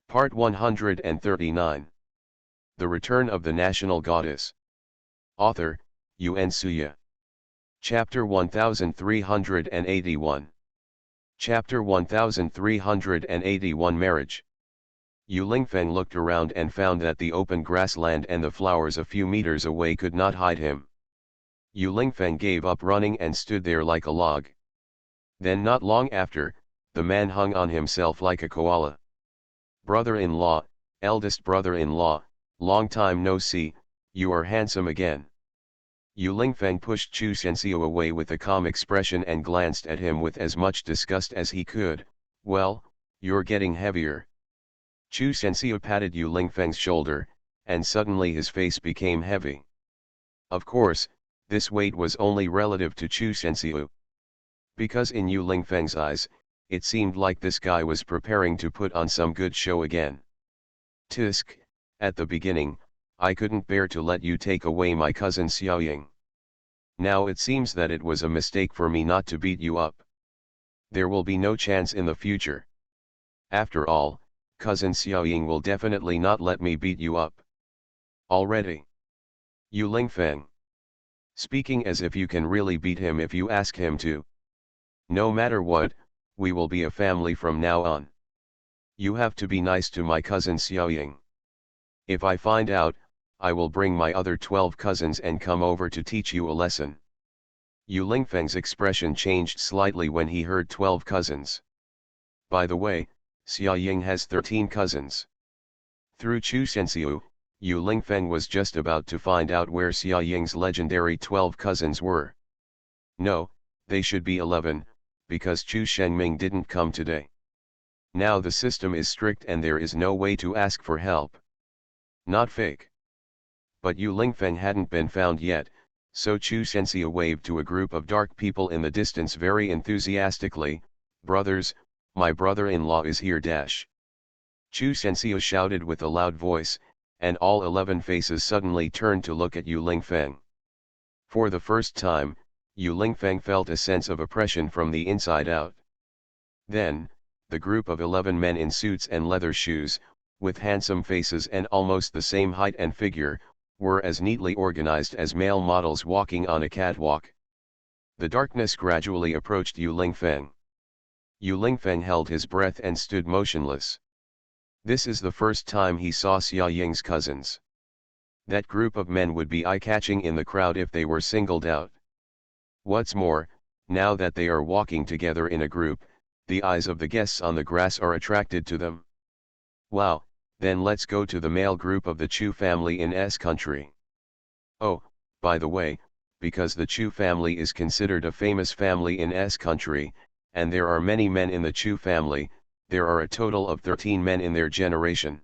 Part 139. The Return of the National Goddess. Author, Yun Suya. Chapter 1381. Chapter 1381 Marriage. Yu Lingfeng looked around and found that the open grassland and the flowers a few meters away could not hide him. Yu Lingfeng gave up running and stood there like a log. Then not long after, the man hung on himself like a koala. Brother-in-law, eldest brother-in-law, long time no see, you are handsome again. Yu Lingfeng pushed Chu Shenxiu away with a calm expression and glanced at him with as much disgust as he could. Well, you're getting heavier. Chu Shenxiu patted Yu Lingfeng's shoulder, and suddenly his face became heavy. Of course, this weight was only relative to Chu Shenxiu. Because in Yu Lingfeng's eyes, it seemed like this guy was preparing to put on some good show again. Tisk, at the beginning, I couldn't bear to let you take away my cousin Xiaoying. Now it seems that it was a mistake for me not to beat you up. There will be no chance in the future. After all, cousin Xiaoying will definitely not let me beat you up. Already. Yu Lingfeng. Speaking as if you can really beat him if you ask him to. No matter what, we will be a family from now on. You have to be nice to my cousin Xiaoying. If I find out, I will bring my other 12 cousins and come over to teach you a lesson. Yu Lingfeng's expression changed slightly when he heard 12 cousins. By the way, Xiaoying has 13 cousins. Through Chu Shenxiu, Yu Lingfeng was just about to find out where Xiaoying's legendary 12 cousins were. No, they should be 11, because Chu Shengming didn't come today. Now the system is strict and there is no way to ask for help. Not fake. But Yu Lingfeng hadn't been found yet, so Chu Shenxiu waved to a group of dark people in the distance very enthusiastically. Brothers, my brother-in-law is here. Chu Shenxiu shouted with a loud voice, and all 11 faces suddenly turned to look at Yu Lingfeng. For the first time, Yu Lingfeng felt a sense of oppression from the inside out. Then, the group of 11 men in suits and leather shoes, with handsome faces and almost the same height and figure, were as neatly organized as male models walking on a catwalk. The darkness gradually approached Yu Lingfeng. Yu Lingfeng held his breath and stood motionless. This is the first time he saw Xiaoying's cousins. That group of men would be eye-catching in the crowd if they were singled out. What's more, now that they are walking together in a group, the eyes of the guests on the grass are attracted to them. Wow, then let's go to the male group of the Chu family in S country. Oh, by the way, because the Chu family is considered a famous family in S country, and there are many men in the Chu family, there are a total of 13 men in their generation.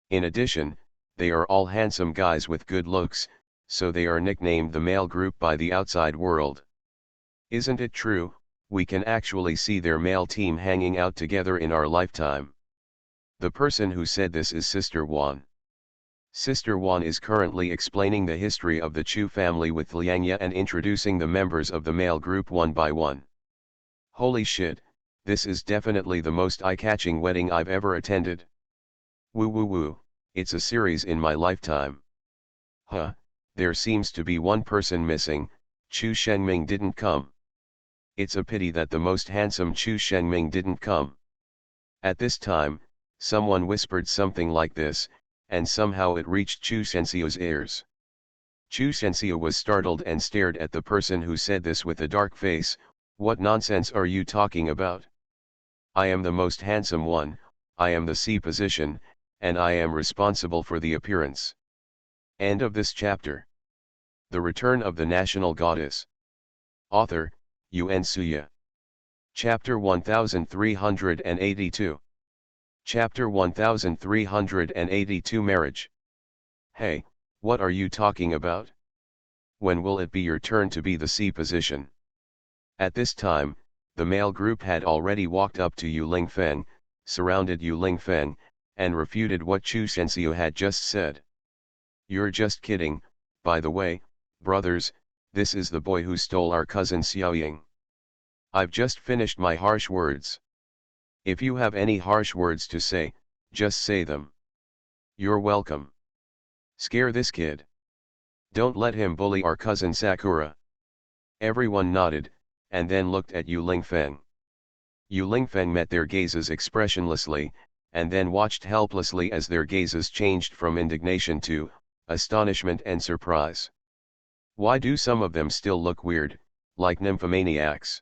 In addition, they are all handsome guys with good looks, so they are nicknamed the male group by the outside world. Isn't it true, we can actually see their male team hanging out together in our lifetime. The person who said this is Sister Wan. Sister Wan is currently explaining the history of the Chu family with Liangya and introducing the members of the male group one by one. Holy shit, this is definitely the most eye-catching wedding I've ever attended. Woo woo woo, it's a series in my lifetime. Huh, there seems to be one person missing, Chu Shengming didn't come. It's a pity that the most handsome Chu Shengming didn't come. At this time, someone whispered something like this, and somehow it reached Chu Shenxiu's ears. Chu Shenxiu was startled and stared at the person who said this with a dark face. What nonsense are you talking about? I am the most handsome one, I am the C position, and I am responsible for the appearance. End of this chapter. The Return of the National Goddess. Author, Yun Suya. Chapter 1382. Chapter 1382 Marriage. Hey, what are you talking about? When will it be your turn to be the C position? At this time, the male group had already walked up to Yu Lingfeng, surrounded Yu Lingfeng, and refuted what Chu Shenxiu had just said. You're just kidding, by the way, brothers, this is the boy who stole our cousin Xiaoying. I've just finished my harsh words. If you have any harsh words to say, Just say them. You're welcome. Scare this kid. Don't let him bully our cousin Sakura. Everyone nodded, and then looked at Yu Lingfeng. Yu Lingfeng met their gazes expressionlessly, and then watched helplessly as their gazes changed from indignation to astonishment and surprise. Why do some of them still look weird, like nymphomaniacs?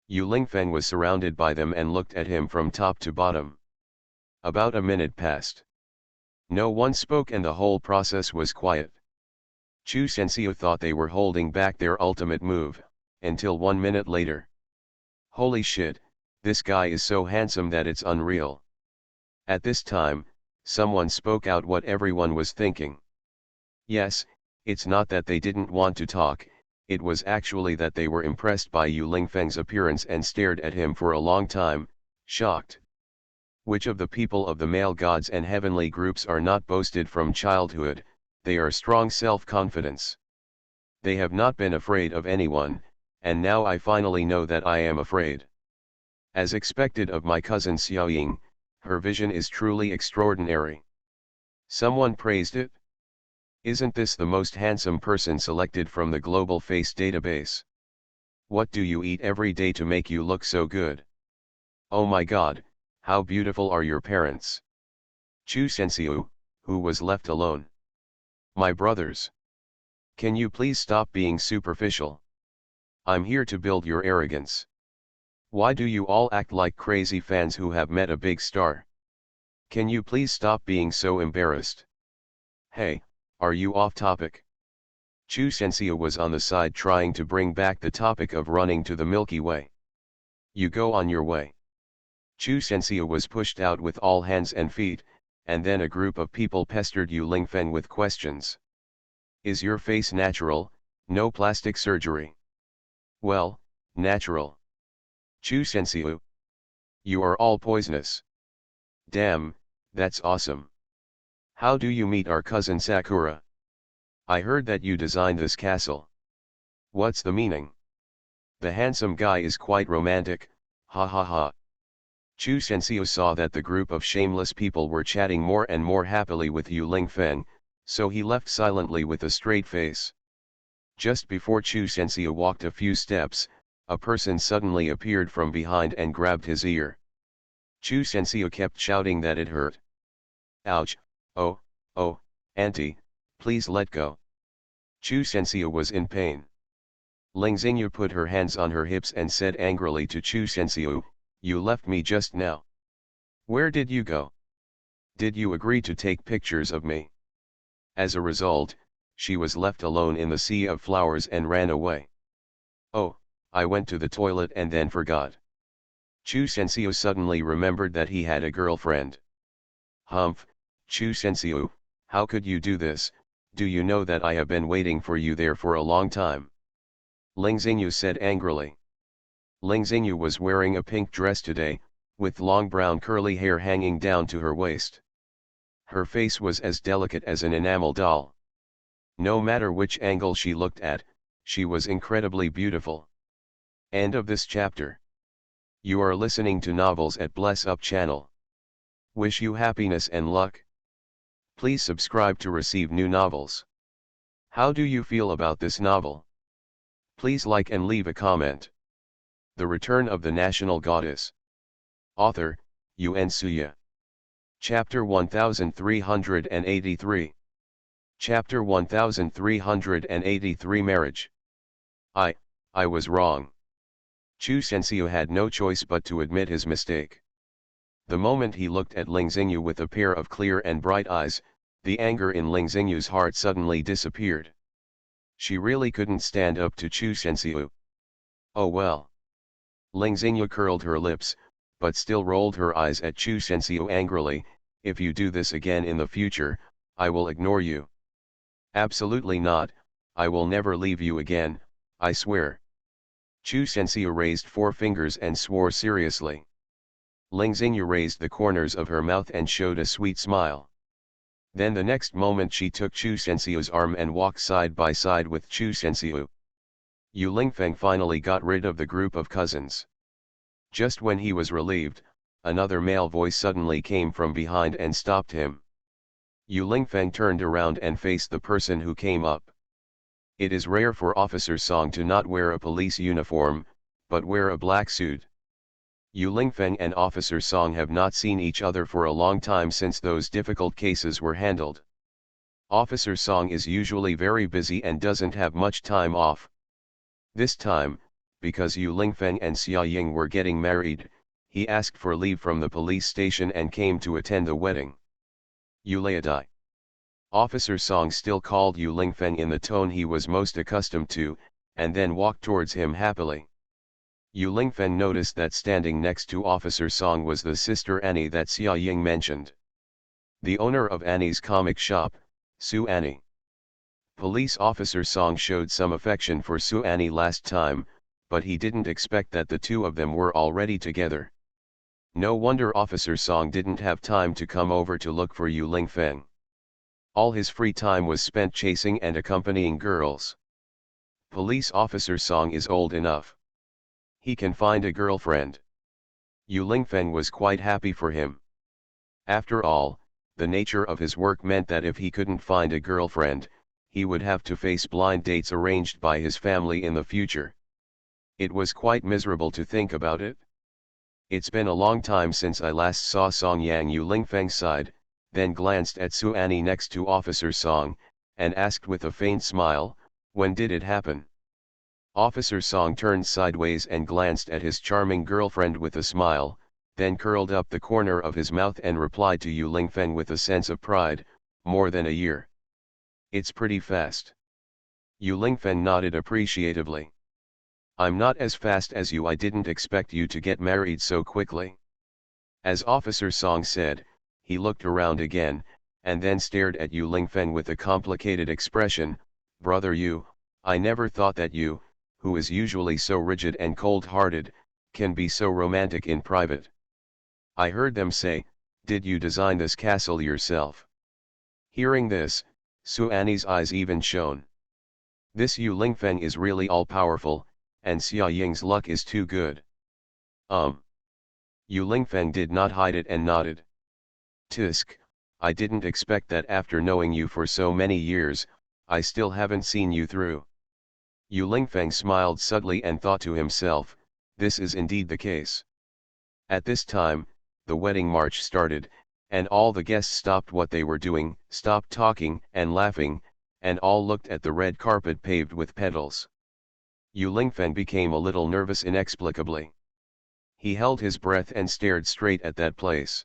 Yu Lingfeng was surrounded by them and looked at him from top to bottom. About a minute passed. No one spoke and the whole process was quiet. Chu Sensio thought they were holding back their ultimate move, until 1 minute later. Holy shit, this guy is so handsome that it's unreal. At this time, someone spoke out what everyone was thinking. Yes, it's not that they didn't want to talk, it was actually that they were impressed by Yu Lingfeng's appearance and stared at him for a long time, shocked. Which of the people of the male gods and heavenly groups are not boasted from childhood? They are strong self-confidence. They have not been afraid of anyone, and now I finally know that I am afraid. As expected of my cousin Xiaoying, her vision is truly extraordinary. Someone praised it. Isn't this the most handsome person selected from the global face database? What do you eat every day to make you look so good? Oh my god, how beautiful are your parents? Chu Sensio, who was left alone. My brothers. Can you please stop being superficial? I'm here to build your arrogance. Why do you all act like crazy fans who have met a big star? Can you please stop being so embarrassed? Hey, are you off topic? Chu Sensio was on the side trying to bring back the topic of running to the Milky Way. You go on your way. Chu Sensio was pushed out with all hands and feet, and then a group of people pestered Yu Lingfeng with questions. Is your face natural, no plastic surgery? Well, natural. Chu Sensio. You are all poisonous. Damn, that's awesome. How do you meet our cousin Sakura? I heard that you designed this castle. What's the meaning? The handsome guy is quite romantic, ha ha ha. Chu Sensio saw that the group of shameless people were chatting more and more happily with Yu Lingfeng, so he left silently with a straight face. Just before Chu Sensio walked a few steps, a person suddenly appeared from behind and grabbed his ear. Chu Sensio kept shouting that it hurt. Ouch, oh, auntie, please let go. Chu Sensio was in pain. Ling Xingyu put her hands on her hips and said angrily to Chu Sensio, you left me just now. Where did you go? Did you agree to take pictures of me? As a result, she was left alone in the sea of flowers and ran away. Oh, I went to the toilet and then forgot. Chu Sensio suddenly remembered that he had a girlfriend. Humph, Chu Sensio, how could you do this? Do you know that I have been waiting for you there for a long time? Ling Xingyu said angrily. Ling Xingyu was wearing a pink dress today, with long brown curly hair hanging down to her waist. Her face was as delicate as an enamel doll. No matter which angle she looked at, she was incredibly beautiful. End of this chapter. You are listening to Novels at Bless Up channel. Wish you happiness and luck. Please subscribe to receive new novels. How do you feel about this novel? Please like and leave a comment. The Return of the National Goddess. Author, Yuen Suya. Chapter 1383. Chapter 1383 Marriage. I was wrong. Chu Sensio had no choice but to admit his mistake. The moment he looked at Ling Xingyu with a pair of clear and bright eyes, the anger in Ling Xingyu's heart suddenly disappeared. She really couldn't stand up to Chu Sensio. Oh well. Ling Xingyu curled her lips, but still rolled her eyes at Chu Sensio angrily. If you do this again in the future, I will ignore you. Absolutely not, I will never leave you again, I swear. Chu Sensio raised 4 fingers and swore seriously. Ling Xingyu raised the corners of her mouth and showed a sweet smile. Then the next moment she took Chu Sensio's arm and walked side by side with Chu Sensio. Yu Lingfeng finally got rid of the group of cousins. Just when he was relieved, Another male voice suddenly came from behind and stopped him. Yu Lingfeng turned around and faced the person who came up. It is rare for Officer Song to not wear a police uniform, but wear a black suit. Yu Lingfeng and Officer Song have not seen each other for a long time since those difficult cases were handled. Officer Song is usually very busy and doesn't have much time off. This time, because Yu Lingfeng and Xia Ying were getting married, he asked for leave from the police station and came to attend the wedding. Yu Laodai. Officer Song still called Yu Lingfeng in the tone he was most accustomed to, and then walked towards him happily. Yu Lingfeng noticed that standing next to Officer Song was the sister Annie that Xia Ying mentioned. The owner of Annie's comic shop, Su Annie. Police Officer Song showed some affection for Su Annie last time, but he didn't expect that the two of them were already together. No wonder Officer Song didn't have time to come over to look for Yu Lingfeng. All his free time was spent chasing and accompanying girls. Police Officer Song is old enough. He can find a girlfriend. Yu Lingfeng was quite happy for him. After all, the nature of his work meant that if he couldn't find a girlfriend, he would have to face blind dates arranged by his family in the future. It was quite miserable to think about it. It's been a long time since I last saw Song Yang. Yu Lingfeng sighed, then glanced at Su Annie next to Officer Song, and asked with a faint smile, "When did it happen?" Officer Song turned sideways and glanced at his charming girlfriend with a smile, then curled up the corner of his mouth and replied to Yu Lingfeng with a sense of pride, "More than a year. It's pretty fast." Yu Lingfeng nodded appreciatively. "I'm not as fast as you. I didn't expect you to get married so quickly." As Officer Song said, he looked around again, and then stared at Yu Lingfeng with a complicated expression. "Brother Yu, I never thought that you, who is usually so rigid and cold-hearted, can be so romantic in private. I heard them say, did you design this castle yourself?" Hearing this, Su Annie's eyes even shone. This Yu Lingfeng is really all-powerful, and Xia Ying's luck is too good. Yu Lingfeng did not hide it and nodded. "Tisk, I didn't expect that after knowing you for so many years, I still haven't seen you through." Yu Lingfeng smiled subtly and thought to himself, this is indeed the case. At this time, the wedding march started, and all the guests stopped what they were doing, stopped talking and laughing, and all looked at the red carpet paved with petals. Yu Lingfeng became a little nervous inexplicably. He held his breath and stared straight at that place.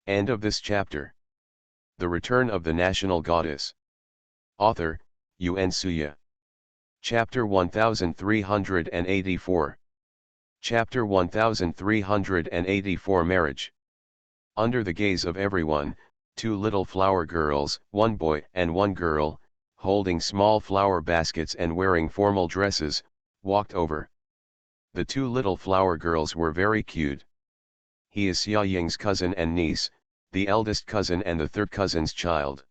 End of this chapter. The Return of the National Goddess. Author, Yuen Suya. Chapter 1384. Chapter 1384 Marriage. Under the gaze of everyone, two little flower girls, one boy and one girl, holding small flower baskets and wearing formal dresses, walked over. The two little flower girls were very cute. He is Xia Ying's cousin and niece, the eldest cousin and the third cousin's child.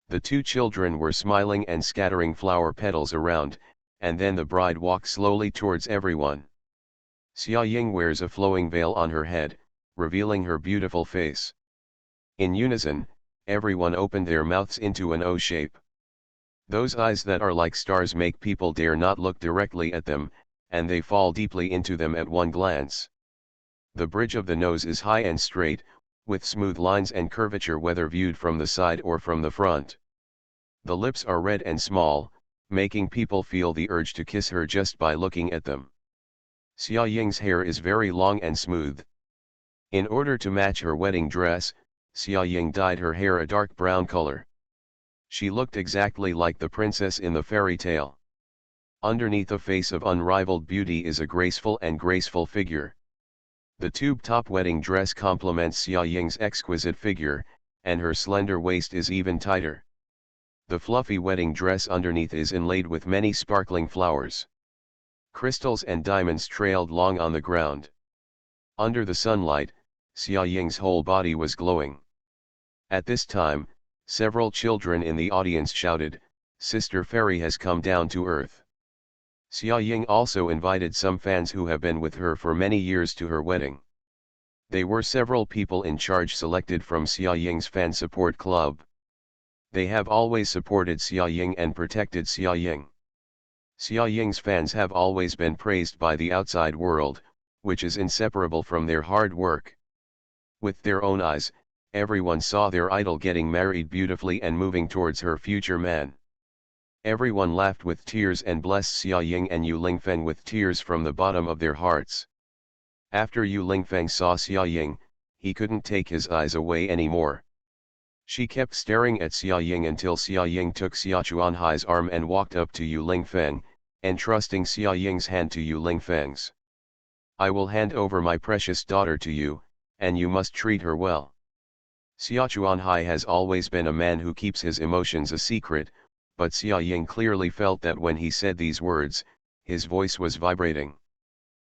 The two children were smiling and scattering flower petals around, and then the bride walked slowly towards everyone. Xia Ying wears a flowing veil on her head, revealing her beautiful face. In unison, everyone opened their mouths into an O shape. Those eyes that are like stars make people dare not look directly at them, and they fall deeply into them at one glance. The bridge of the nose is high and straight, with smooth lines and curvature whether viewed from the side or from the front. The lips are red and small, making people feel the urge to kiss her just by looking at them. Xia Ying's hair is very long and smooth. In order to match her wedding dress, Xia Ying dyed her hair a dark brown color. She looked exactly like the princess in the fairy tale. Underneath a face of unrivaled beauty is a graceful figure. The tube-top wedding dress complements Xia Ying's exquisite figure, and her slender waist is even tighter. The fluffy wedding dress underneath is inlaid with many sparkling flowers. Crystals and diamonds trailed long on the ground. Under the sunlight, Xia Ying's whole body was glowing. At this time, several children in the audience shouted, "Sister Fairy has come down to earth." Xia Ying also invited some fans who have been with her for many years to her wedding. They were several people in charge selected from Xia Ying's fan support club. They have always supported Xia Ying and protected Xia Ying. Xia Ying's fans have always been praised by the outside world, which is inseparable from their hard work. With their own eyes, everyone saw their idol getting married beautifully and moving towards her future man. Everyone laughed with tears and blessed Xia Ying and Yu Lingfeng with tears from the bottom of their hearts. After Yu Lingfeng saw Xia Ying, he couldn't take his eyes away anymore. She kept staring at Xia Ying until Xia Ying took Xia Chuanhai's arm and walked up to Yu Lingfeng, entrusting Xia Ying's hand to Yu Lingfeng's. "I will hand over my precious daughter to you, and you must treat her well." Xia Chuanhai has always been a man who keeps his emotions a secret, but Xia Ying clearly felt that when he said these words, his voice was vibrating.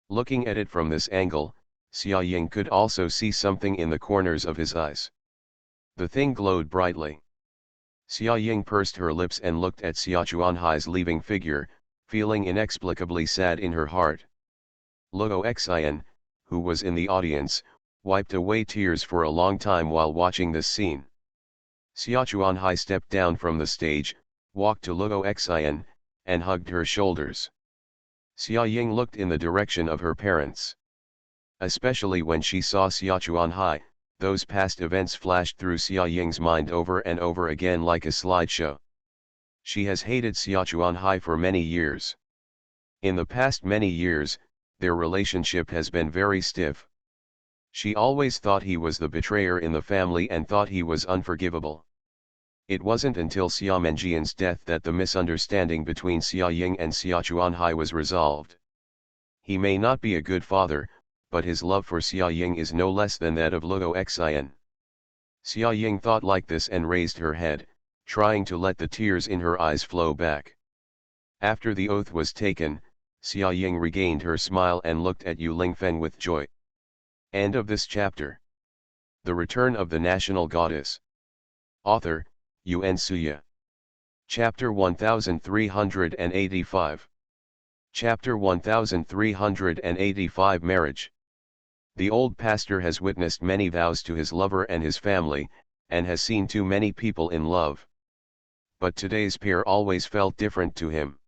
Looking at it from this angle, Xia Ying could also see something in the corners of his eyes. The thing glowed brightly. Xia Ying pursed her lips and looked at Xia Chuanhai's leaving figure, feeling inexplicably sad in her heart. Luo Xian, who was in the audience, wiped away tears for a long time while watching this scene. Xia Chuanhai stepped down from the stage, walked to Luo Xian, and hugged her shoulders. Xia Ying looked in the direction of her parents. Especially when she saw Xia Chuanhai, those past events flashed through Xia Ying's mind over and over again like a slideshow. She has hated Xia Chuanhai for many years. In the past many years, their relationship has been very stiff. She always thought he was the betrayer in the family and thought he was unforgivable. It wasn't until Xia Menjian's death that the misunderstanding between Xia Ying and Xia Chuanhai was resolved. He may not be a good father, but his love for Xia Ying is no less than that of Luo Xian. Xia Ying thought like this and raised her head, trying to let the tears in her eyes flow back. After the oath was taken, Xia Ying regained her smile and looked at Yu Lingfeng with joy. End of this chapter. The Return of the National Goddess. Author, Yuan Suya. Chapter 1385. Chapter 1385 Marriage. The old pastor has witnessed many vows to his lover and his family, and has seen too many people in love. But today's pair always felt different to him.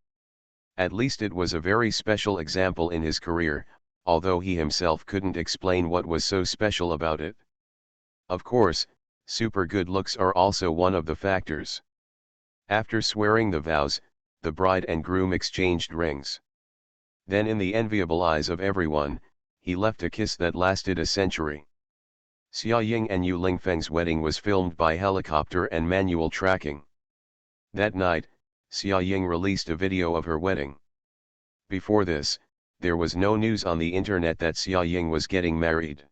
At least it was a very special example in his career, although he himself couldn't explain what was so special about it. Of course, super good looks are also one of the factors. After swearing the vows, the bride and groom exchanged rings. Then in the enviable eyes of everyone, he left a kiss that lasted a century. Xia Ying and Yu Lingfeng's wedding was filmed by helicopter and manual tracking. That night, Xia Ying released a video of her wedding. Before this, there was no news on the internet that Xia Ying was getting married.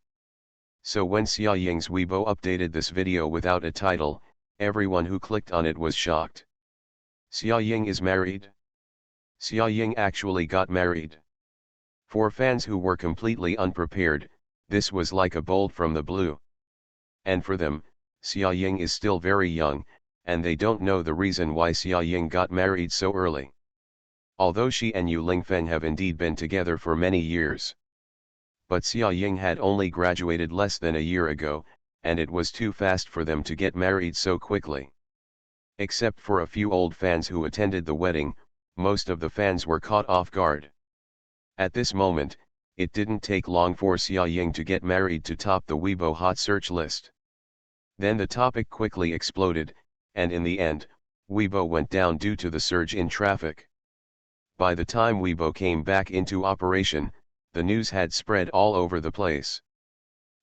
So when Xia Ying's Weibo updated this video without a title, everyone who clicked on it was shocked. Xia Ying is married? Xia Ying actually got married. For fans who were completely unprepared, this was like a bolt from the blue. And for them, Xia Ying is still very young, and they don't know the reason why Xia Ying got married so early. Although she and Yu Lingfeng have indeed been together for many years. But Xia Ying had only graduated less than a year ago, and it was too fast for them to get married so quickly. Except for a few old fans who attended the wedding, most of the fans were caught off guard. At this moment, it didn't take long for Xia Ying to get married to top the Weibo hot search list. Then the topic quickly exploded, and in the end, Weibo went down due to the surge in traffic. By the time Weibo came back into operation, the news had spread all over the place.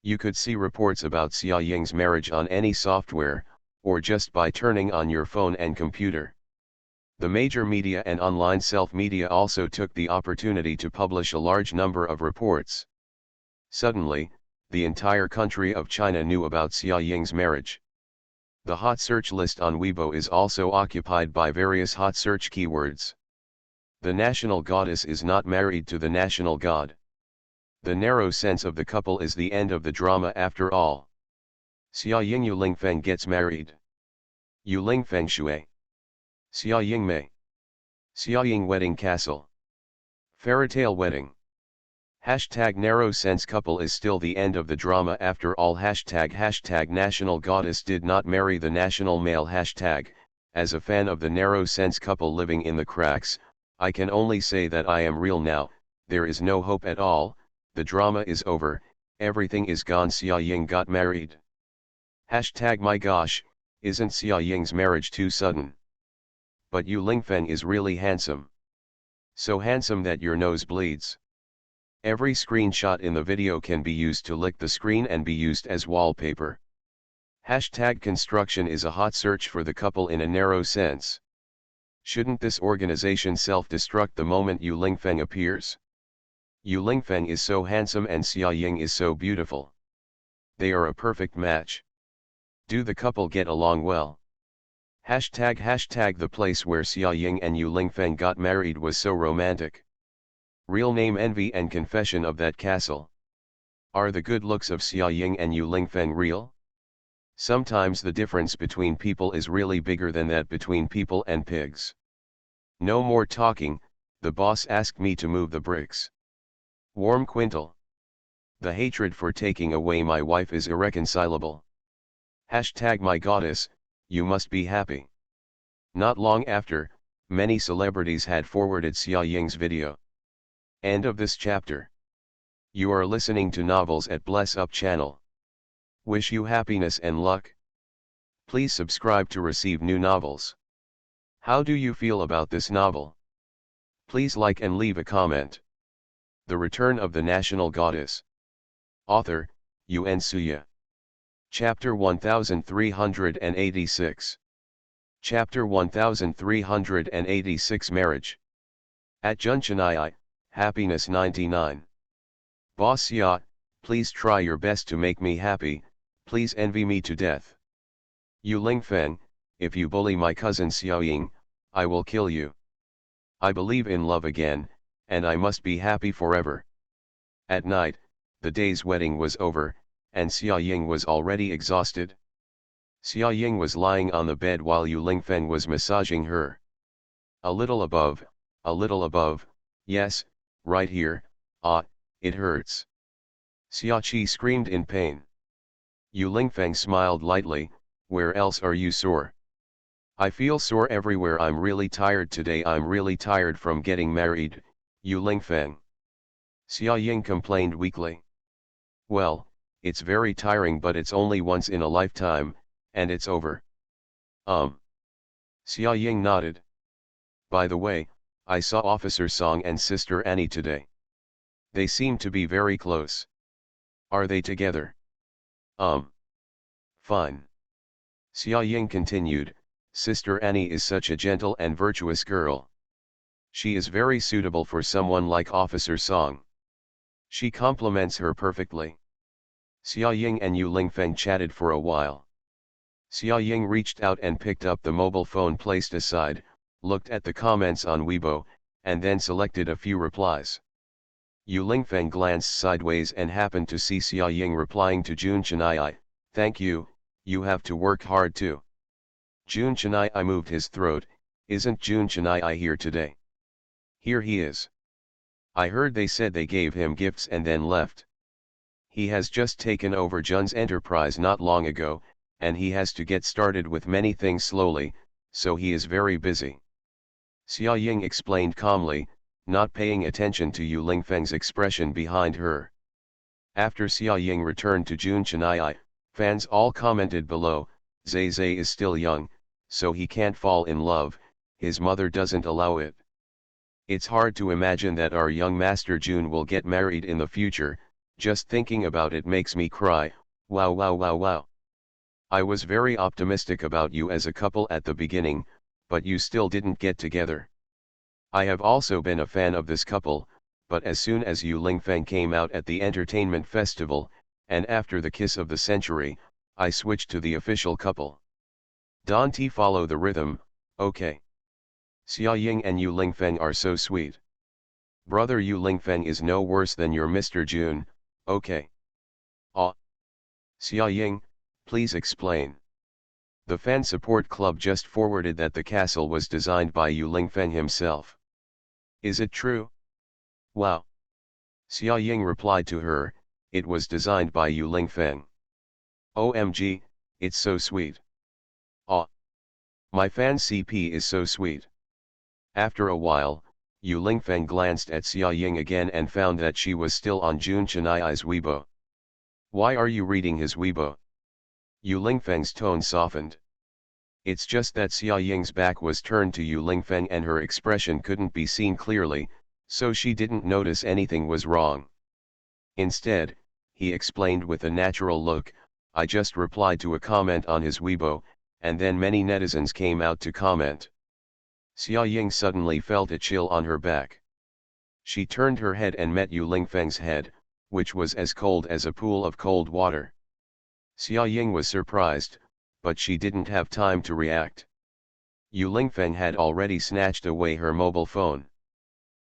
You could see reports about Xia Ying's marriage on any software, or just by turning on your phone and computer. The major media and online self-media also took the opportunity to publish a large number of reports. Suddenly, the entire country of China knew about Xia Ying's marriage. The hot search list on Weibo is also occupied by various hot search keywords. The national goddess is not married to the national god. The narrow sense of the couple is the end of the drama after all. Xia Ying Yu Lingfeng gets married. Yu Lingfeng Shui. Xia Ying Mei. Xia Ying Wedding Castle. Fairytale Wedding. Hashtag narrow sense couple is still the end of the drama after all. Hashtag national goddess did not marry the national male. Hashtag, as a fan of the narrow sense couple living in the cracks, I can only say that I am real now. There is no hope at all, the drama is over, everything is gone. Xia Ying got married. Hashtag my gosh, isn't Xia Ying's marriage too sudden? But Yu Lingfeng is really handsome. So handsome that your nose bleeds. Every screenshot in the video can be used to lick the screen and be used as wallpaper. Hashtag construction is a hot search for the couple in a narrow sense. Shouldn't this organization self-destruct the moment Yu Lingfeng appears? Yu Lingfeng is so handsome and Xia Ying is so beautiful. They are a perfect match. Do the couple get along well? Hashtag the place where Xia Ying and Yu Lingfeng got married was so romantic. Real name envy and confession of that castle. Are the good looks of Xia Ying and Yu Lingfeng real? Sometimes the difference between people is really bigger than that between people and pigs. No more talking, the boss asked me to move the bricks. Warm Quintal. The hatred for taking away my wife is irreconcilable. Hashtag my goddess, you must be happy. Not long after, many celebrities had forwarded Xia Ying's video. End of this chapter. You are listening to Novels at Bless Up channel. Wish you happiness and luck. Please subscribe to receive new novels. How do you feel about this novel? Please like and leave a comment. The Return of the National Goddess. Author, Yuan Suya. Chapter 1386. Chapter 1386 Marriage. At Junchenai, Happiness 99. Boss Xia, please try your best to make me happy, please envy me to death. Yu Lingfeng, if you bully my cousin Xia Ying, I will kill you. I believe in love again, and I must be happy forever. At night, the day's wedding was over, and Xia Ying was already exhausted. Xia Ying was lying on the bed while Yu Lingfeng was massaging her. A little above, yes, right here, it hurts. Xia Qi screamed in pain. Yu Lingfeng smiled lightly, where else are you sore? I feel sore everywhere. I'm really tired today. I'm really tired from getting married, Yu Lingfeng. Xia Ying complained weakly. Well, it's very tiring, but it's only once in a lifetime, and it's over. Xia Ying nodded. By the way, I saw Officer Song and Sister Annie today. They seem to be very close. Are they together? Fine. Xia Ying continued, Sister Annie is such a gentle and virtuous girl. She is very suitable for someone like Officer Song. She compliments her perfectly. Xia Ying and Yu Lingfeng chatted for a while. Xia Ying reached out and picked up the mobile phone placed aside, looked at the comments on Weibo, and then selected a few replies. Yu Lingfeng glanced sideways and happened to see Xia Ying replying to Jun Chenai, thank you, you have to work hard too. Jun Chenai moved his throat, isn't Jun Chenai here today? Here he is. I heard they said they gave him gifts and then left. He has just taken over Jun's enterprise not long ago, and he has to get started with many things slowly, so he is very busy. Xia Ying explained calmly, not paying attention to Yu Lingfeng's expression behind her. After Xia Ying returned to Jun Chenai, fans all commented below, Zai Zai is still young, so he can't fall in love, his mother doesn't allow it. It's hard to imagine that our young Master Jun will get married in the future, just thinking about it makes me cry, wow. I was very optimistic about you as a couple at the beginning, but you still didn't get together. I have also been a fan of this couple, but as soon as Yu Lingfeng came out at the entertainment festival, and after the kiss of the century, I switched to the official couple. Dante follow the rhythm, okay. Xia Ying and Yu Lingfeng are so sweet. Brother Yu Lingfeng is no worse than your Mr. Jun, okay. Xia Ying, please explain. The fan support club just forwarded that the castle was designed by Yu Lingfeng himself. Is it true? Wow. Xia Ying replied to her, it was designed by Yu Lingfeng. OMG, it's so sweet. Ah, my fan CP is so sweet. After a while, Yu Lingfeng glanced at Xia Ying again and found that she was still on Jun Chenai's Weibo. Why are you reading his Weibo? Yu Lingfeng's tone softened. It's just that Xia Ying's back was turned to Yu Lingfeng and her expression couldn't be seen clearly, so she didn't notice anything was wrong. Instead, he explained with a natural look, I just replied to a comment on his Weibo, and then many netizens came out to comment. Xia Ying suddenly felt a chill on her back. She turned her head and met Yu Lingfeng's head, which was as cold as a pool of cold water. Xia Ying was surprised, but she didn't have time to react. Yu Lingfeng had already snatched away her mobile phone.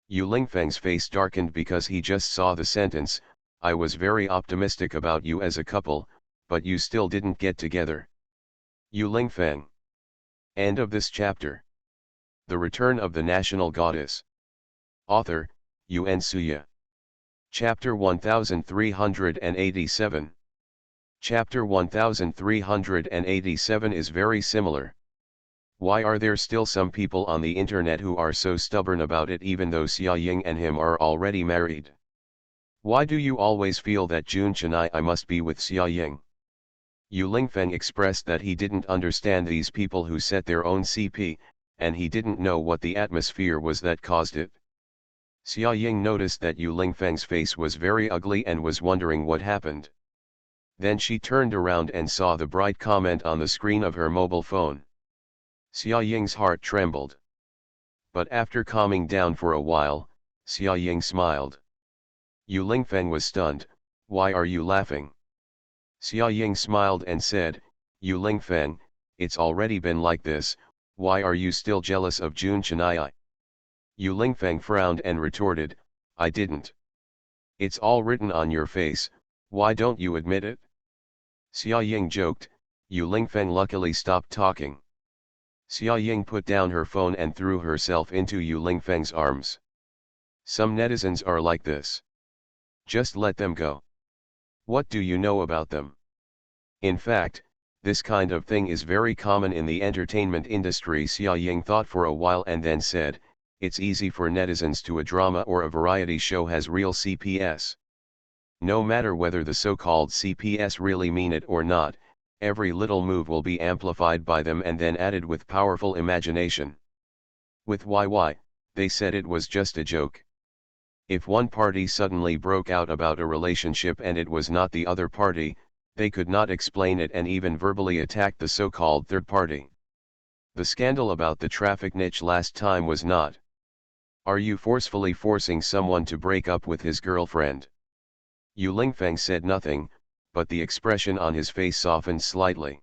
Yu Lingfeng's face darkened because he just saw the sentence, I was very optimistic about you as a couple, but you still didn't get together. Yu Lingfeng. End of this chapter. The Return of the National Goddess. Author, Yuan Suya. Chapter 1387. Chapter 1387 is very similar. Why are there still some people on the internet who are so stubborn about it even though Xia Ying and him are already married? Why do you always feel that Jun Chenai must be with Xia Ying? Yu Lingfeng expressed that he didn't understand these people who set their own CP, and he didn't know what the atmosphere was that caused it. Xia Ying noticed that Yu Lingfeng's face was very ugly and was wondering what happened. Then she turned around and saw the bright comment on the screen of her mobile phone. Xia Ying's heart trembled. But after calming down for a while, Xia Ying smiled. Yu Lingfeng was stunned, why are you laughing? Xia Ying smiled and said, Yu Lingfeng, it's already been like this, why are you still jealous of Jun Chenai? Yu Lingfeng frowned and retorted, I didn't. It's all written on your face, why don't you admit it? Xia Ying joked, Yu Lingfeng luckily stopped talking. Xia Ying put down her phone and threw herself into Yu Lingfeng's arms. Some netizens are like this. Just let them go. What do you know about them? In fact, this kind of thing is very common in the entertainment industry. Xia Ying thought for a while and then said, it's easy for netizens to a drama or a variety show has real CPS. No matter whether the so-called CPS really mean it or not, every little move will be amplified by them and then added with powerful imagination. With YY, they said it was just a joke. If one party suddenly broke out about a relationship and it was not the other party, they could not explain it and even verbally attacked the so-called third party. The scandal about the traffic niche last time was not. Are you forcefully forcing someone to break up with his girlfriend? Yu Lingfeng said nothing, but the expression on his face softened slightly.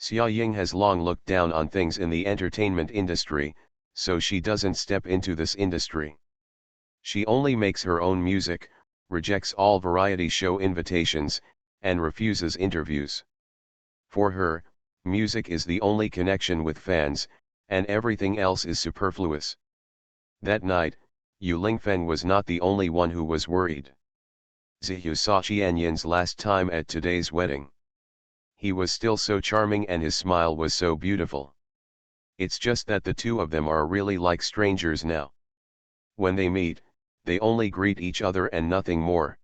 Xia Ying has long looked down on things in the entertainment industry, so she doesn't step into this industry. She only makes her own music, rejects all variety show invitations, and refuses interviews. For her, music is the only connection with fans, and everything else is superfluous. That night, Yu Lingfeng was not the only one who was worried. Zihu saw Qianyin's last time at today's wedding. He was still so charming and his smile was so beautiful. It's just that the two of them are really like strangers now. When they meet, they only greet each other and nothing more.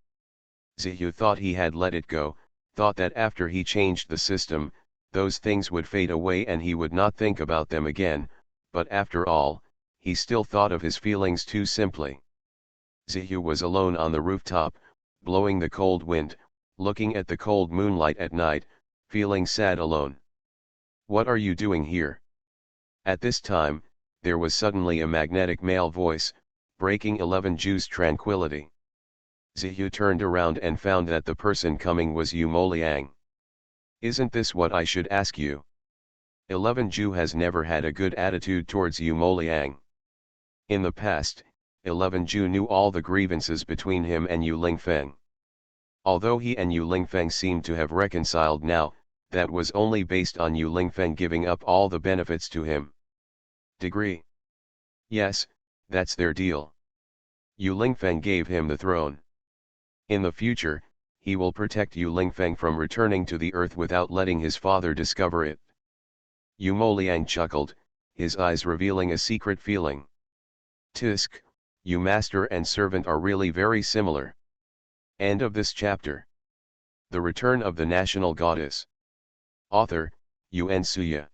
Zihu thought he had let it go, thought that after he changed the system, those things would fade away and he would not think about them again, but after all, he still thought of his feelings too simply. Zihu was alone on the rooftop, blowing the cold wind, looking at the cold moonlight at night, feeling sad alone. What are you doing here? At this time, there was suddenly a magnetic male voice, breaking 11 Jews' tranquility. Zihu turned around and found that the person coming was Yu Moliang. Isn't this what I should ask you? 11 Jew has never had a good attitude towards Yu Moliang. In the past, 11 Jew knew all the grievances between him and Yu Lingfeng. Although he and Yu Lingfeng seemed to have reconciled now, that was only based on Yu Lingfeng giving up all the benefits to him. Degree? Yes, that's their deal. Yu Lingfeng gave him the throne. In the future, he will protect Yu Lingfeng from returning to the earth without letting his father discover it. Yu Moliang chuckled, his eyes revealing a secret feeling. Tisk, you master and servant are really very similar. End of this chapter. The Return of the National Goddess. Author, Yuan Suya.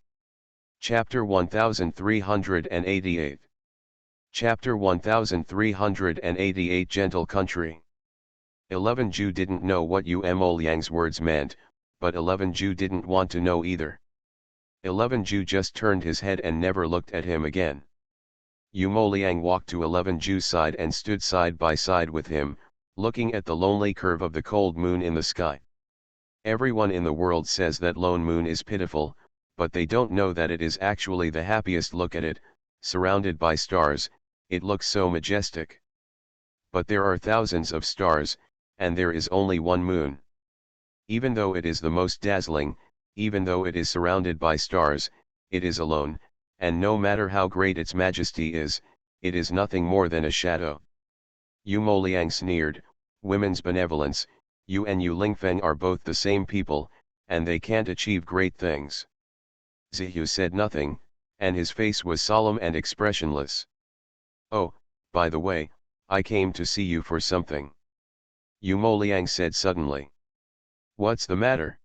Chapter 1388. Chapter 1388 Gentle Country. 11 Ju didn't know what Yu Moliang's words meant, but 11 Ju didn't want to know either. 11 Ju just turned his head and never looked at him again. Yu Moliang walked to 11 Ju's side and stood side by side with him, looking at the lonely curve of the cold moon in the sky. Everyone in the world says that lone moon is pitiful, but they don't know that it is actually the happiest. Look at it, surrounded by stars, it looks so majestic. But there are thousands of stars, and there is only one moon. Even though it is the most dazzling, even though it is surrounded by stars, it is alone, and no matter how great its majesty is, it is nothing more than a shadow. Yu Moliang sneered, women's benevolence, you and Yu Lingfeng are both the same people, and they can't achieve great things. Zihu said nothing, and his face was solemn and expressionless. Oh, by the way, I came to see you for something. Yu Moliang said suddenly. What's the matter?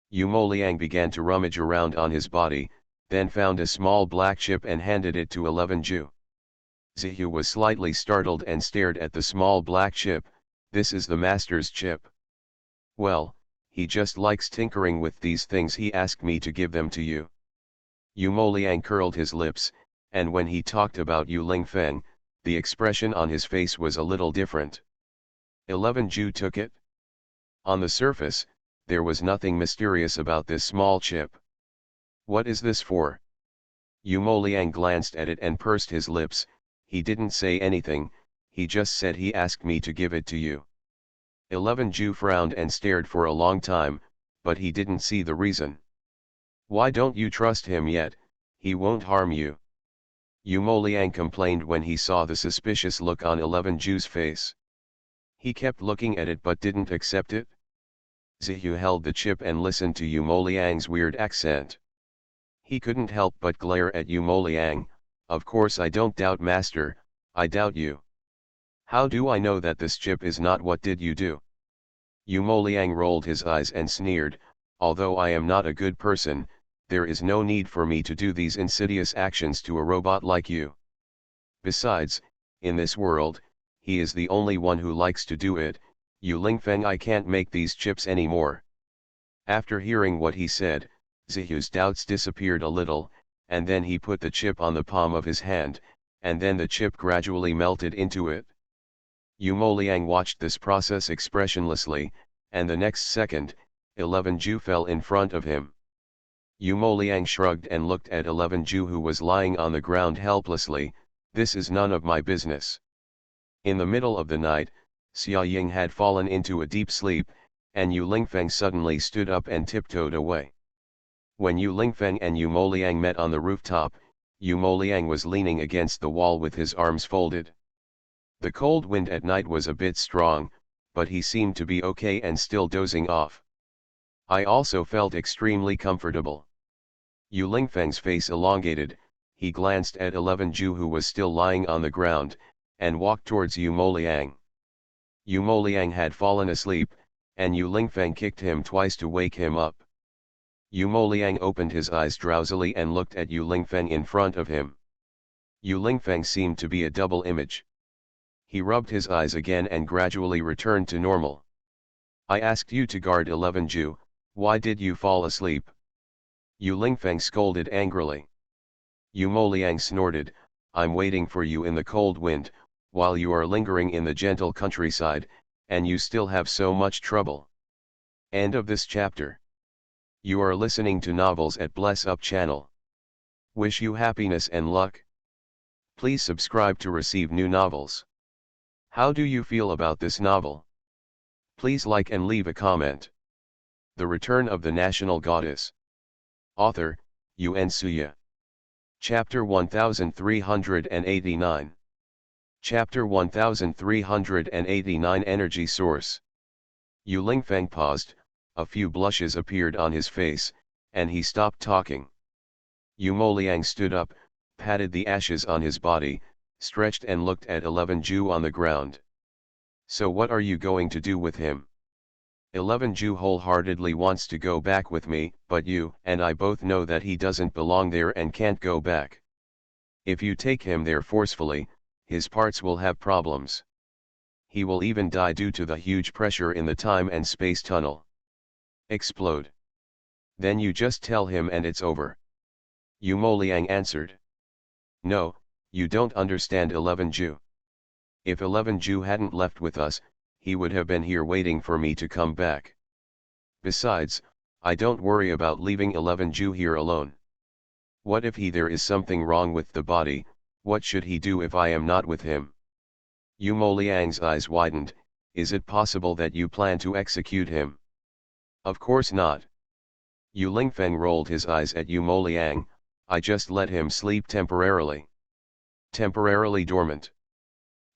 Yu Moliang began to rummage around on his body, then found a small black chip and handed it to 11 Ju. Zihu was slightly startled and stared at the small black chip. This is the master's chip. Well, he just likes tinkering with these things. He asked me to give them to you. Yu Moliang curled his lips, and when he talked about Yu Lingfeng, the expression on his face was a little different. 11 Ju took it. On the surface, there was nothing mysterious about this small chip. What is this for? Yu Moliang glanced at it and pursed his lips. He didn't say anything, he just said he asked me to give it to you. 11 Ju frowned and stared for a long time, but he didn't see the reason. Why don't you trust him yet? He won't harm you. Yu Moliang complained when he saw the suspicious look on 11 Ju's face. He kept looking at it but didn't accept it. Zihu held the chip and listened to Yu Moliang's weird accent. He couldn't help but glare at Yu Moliang. Of course I don't doubt master, I doubt you. How do I know that this chip is not? What did you do? Yu Moliang rolled his eyes and sneered, although I am not a good person, there is no need for me to do these insidious actions to a robot like you. Besides, in this world, he is the only one who likes to do it. Yu Lingfeng, I can't make these chips anymore. After hearing what he said, Zihu's doubts disappeared a little, and then he put the chip on the palm of his hand, and then the chip gradually melted into it. Yu Moliang watched this process expressionlessly, and the next second, 11 Ju fell in front of him. Yu Moliang shrugged and looked at 11 Ju, who was lying on the ground helplessly. This is none of my business. In the middle of the night, Xia Ying had fallen into a deep sleep, and Yu Lingfeng suddenly stood up and tiptoed away. When Yu Lingfeng and Yu Moliang met on the rooftop, Yu Moliang was leaning against the wall with his arms folded. The cold wind at night was a bit strong, but he seemed to be okay and still dozing off. I also felt extremely comfortable. Yu Lingfeng's face elongated, he glanced at 11 Ju, who was still lying on the ground, and walked towards Yu Moliang. Yu Moliang had fallen asleep, and Yu Lingfeng kicked him twice to wake him up. Yu Moliang opened his eyes drowsily and looked at Yu Lingfeng in front of him. Yu Lingfeng seemed to be a double image. He rubbed his eyes again and gradually returned to normal. I asked you to guard 11 Ju, why did you fall asleep? Yu Lingfeng scolded angrily. Yu Moliang snorted, I'm waiting for you in the cold wind, while you are lingering in the gentle countryside, and you still have so much trouble. End of this chapter. You are listening to novels at Bless Up channel. Wish you happiness and luck. Please subscribe to receive new novels. How do you feel about this novel? Please like and leave a comment. The Return of the National Goddess. Author, Yuan Suya. Chapter 1389. Chapter 1389 Energy Source. Yu Lingfeng paused, a few blushes appeared on his face, and he stopped talking. Yu Moliang stood up, patted the ashes on his body, stretched and looked at 11 Ju on the ground. So what are you going to do with him? 11 Ju wholeheartedly wants to go back with me, but you and I both know that he doesn't belong there and can't go back. If you take him there forcefully, his parts will have problems. He will even die due to the huge pressure in the time and space tunnel. Explode. Then you just tell him and it's over. Yu Moliang answered. No, you don't understand 11 Ju. If 11 Ju hadn't left with us, he would have been here waiting for me to come back. Besides, I don't worry about leaving 11 Ju here alone. What if there is something wrong with the body? What should he do if I am not with him? Yu Moliang's eyes widened. Is it possible that you plan to execute him? Of course not. Yu Lingfeng rolled his eyes at Yu Moliang. I just let him sleep temporarily. Temporarily dormant.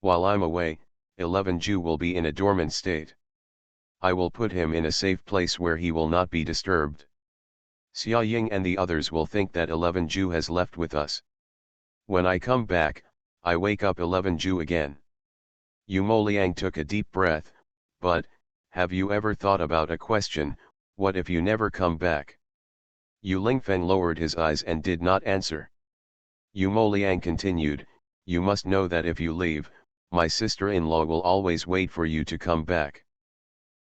While I'm away, 11 Ju will be in a dormant state. I will put him in a safe place where he will not be disturbed. Xia Ying and the others will think that 11 Ju has left with us. When I come back, I wake up 11 Ju again. Yu Moliang took a deep breath, but, have you ever thought about a question, what if you never come back? Yu Lingfeng lowered his eyes and did not answer. Yu Moliang continued, you must know that if you leave, my sister-in-law will always wait for you to come back.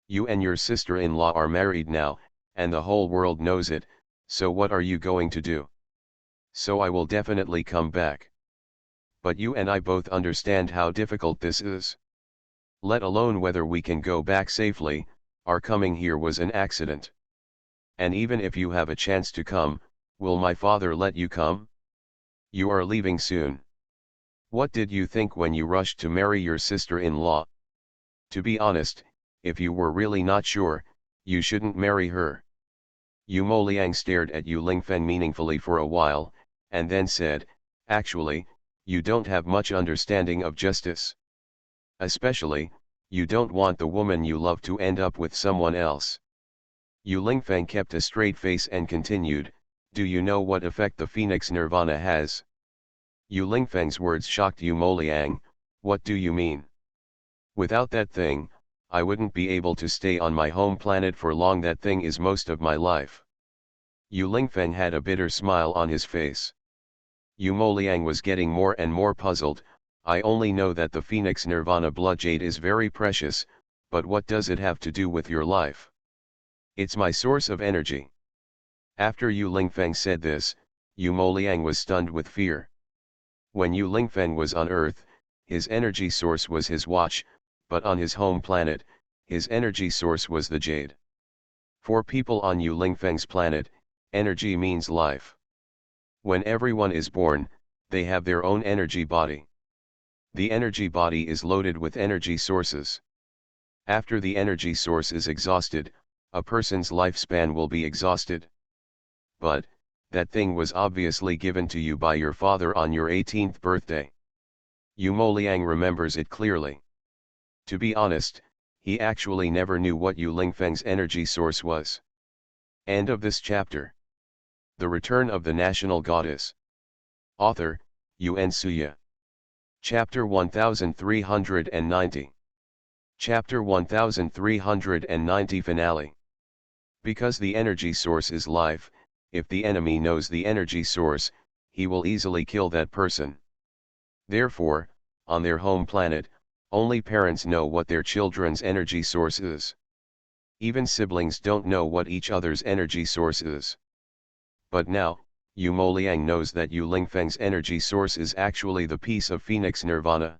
You and your sister-in-law are married now, and the whole world knows it, so what are you going to do? So I will definitely come back. But you and I both understand how difficult this is. Let alone whether we can go back safely, our coming here was an accident. And even if you have a chance to come, will my father let you come? You are leaving soon. What did you think when you rushed to marry your sister-in-law? To be honest, if you were really not sure, you shouldn't marry her. Yu Moliang stared at Yu Lingfeng meaningfully for a while, and then said, actually, you don't have much understanding of justice. Especially, you don't want the woman you love to end up with someone else. Yu Lingfeng kept a straight face and continued, do you know what effect the Phoenix Nirvana has? Yu Lingfeng's words shocked Yu Moliang. What do you mean? Without that thing, I wouldn't be able to stay on my home planet for long. That thing is most of my life. Yu Lingfeng had a bitter smile on his face. Yu Moliang was getting more and more puzzled. I only know that the Phoenix Nirvana blood jade is very precious, but what does it have to do with your life? It's my source of energy. After Yu Lingfeng said this, Yu Moliang was stunned with fear. When Yu Lingfeng was on Earth, his energy source was his watch, but on his home planet, his energy source was the jade. For people on Yu Lingfeng's planet, energy means life. When everyone is born, they have their own energy body. The energy body is loaded with energy sources. After the energy source is exhausted, a person's lifespan will be exhausted. But, that thing was obviously given to you by your father on your 18th birthday. Yu Moliang remembers it clearly. To be honest, he actually never knew what Yu Lingfeng's energy source was. End of this chapter. The Return of the National Goddess. Author, Yuan Suya. Chapter 1390. Chapter 1390 Finale. Because the energy source is life, if the enemy knows the energy source, he will easily kill that person. Therefore, on their home planet, only parents know what their children's energy source is. Even siblings don't know what each other's energy source is. But now, Yu Moliang knows that Yu Lingfeng's energy source is actually the piece of Phoenix Nirvana.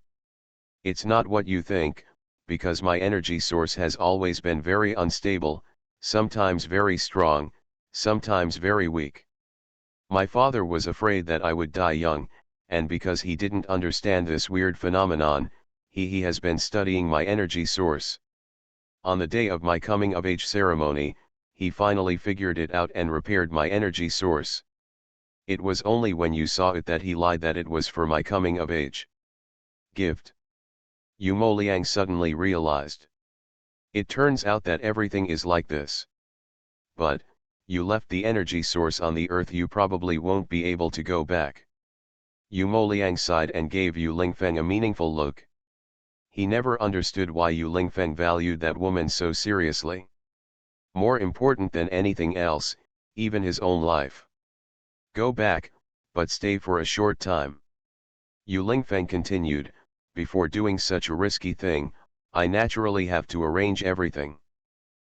It's not what you think, because my energy source has always been very unstable, sometimes very strong, sometimes very weak. My father was afraid that I would die young, and because he didn't understand this weird phenomenon, he has been studying my energy source. On the day of my coming of age ceremony, he finally figured it out and repaired my energy source. It was only when you saw it that he lied that it was for my coming of age gift. Yu Moliang suddenly realized. It turns out that everything is like this. But, you left the energy source on the earth, you probably won't be able to go back. Yu Moliang sighed and gave Yu Lingfeng a meaningful look. He never understood why Yu Lingfeng valued that woman so seriously. More important than anything else, even his own life. Go back, but stay for a short time. Yu Lingfeng continued, before doing such a risky thing, I naturally have to arrange everything.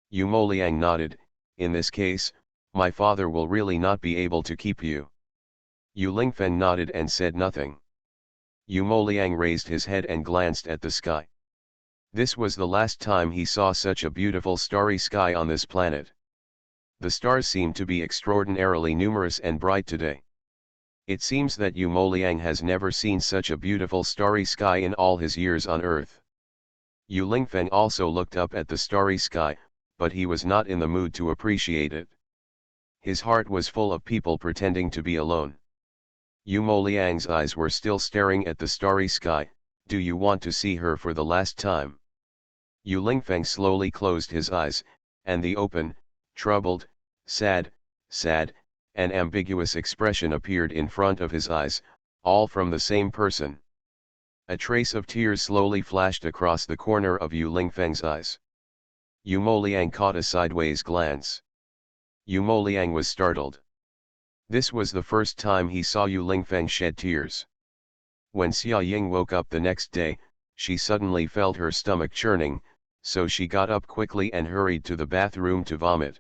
Yu Moliang nodded, in this case, my father will really not be able to keep you. Yu Lingfeng nodded and said nothing. Yu Moliang raised his head and glanced at the sky. This was the last time he saw such a beautiful starry sky on this planet. The stars seemed to be extraordinarily numerous and bright today. It seems that Yu Moliang has never seen such a beautiful starry sky in all his years on Earth. Yu Lingfeng also looked up at the starry sky, but he was not in the mood to appreciate it. His heart was full of people pretending to be alone. Yu Moliang's eyes were still staring at the starry sky. Do you want to see her for the last time? Yu Lingfeng slowly closed his eyes, and the open, troubled, sad, and ambiguous expression appeared in front of his eyes, all from the same person. A trace of tears slowly flashed across the corner of Yu Lingfeng's eyes. Yu Moliang caught a sideways glance. Yu Moliang was startled. This was the first time he saw Yu Lingfeng shed tears. When Xia Ying woke up the next day, she suddenly felt her stomach churning, so she got up quickly and hurried to the bathroom to vomit.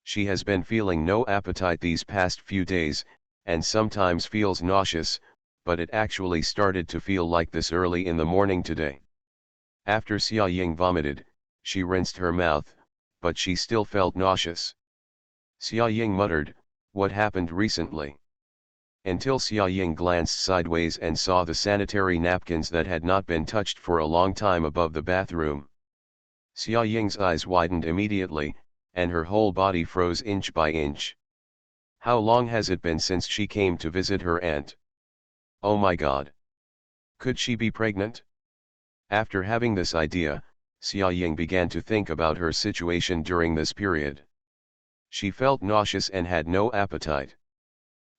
She has been feeling no appetite these past few days, and sometimes feels nauseous, but it actually started to feel like this early in the morning today. After Xia Ying vomited, she rinsed her mouth, but she still felt nauseous. Xia Ying muttered, what happened recently? Until Xia Ying glanced sideways and saw the sanitary napkins that had not been touched for a long time above the bathroom. Xia Ying's eyes widened immediately, and her whole body froze inch by inch. How long has it been since she came to visit her aunt? Oh my God! Could she be pregnant? After having this idea, Xia Ying began to think about her situation during this period. She felt nauseous and had no appetite.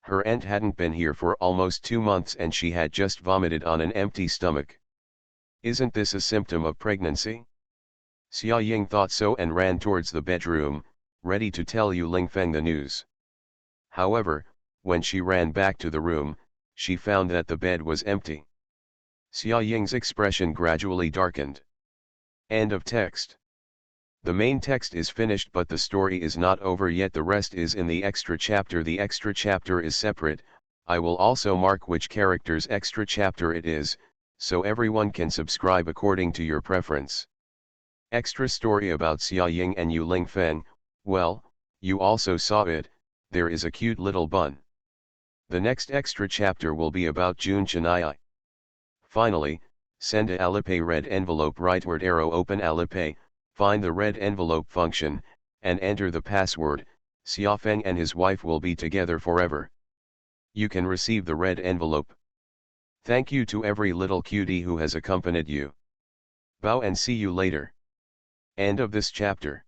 Her aunt hadn't been here for almost 2 months and she had just vomited on an empty stomach. Isn't this a symptom of pregnancy? Xia Ying thought so and ran towards the bedroom, ready to tell Yu Lingfeng the news. However, when she ran back to the room, she found that the bed was empty. Xia Ying's expression gradually darkened. End of text. The main text is finished but the story is not over yet. The rest is in the extra chapter. The extra chapter is separate. I will also mark which character's extra chapter it is, so everyone can subscribe according to your preference. Extra story about Xia Ying and Yu Lingfeng. Well, you also saw it, there is a cute little bun. The next extra chapter will be about Jun Chennai. Finally, send a Alipay red envelope rightward arrow open Alipay. Find the red envelope function, and enter the password. Xiaofeng and his wife will be together forever. You can receive the red envelope. Thank you to every little cutie who has accompanied you. Bow and see you later. End of this chapter.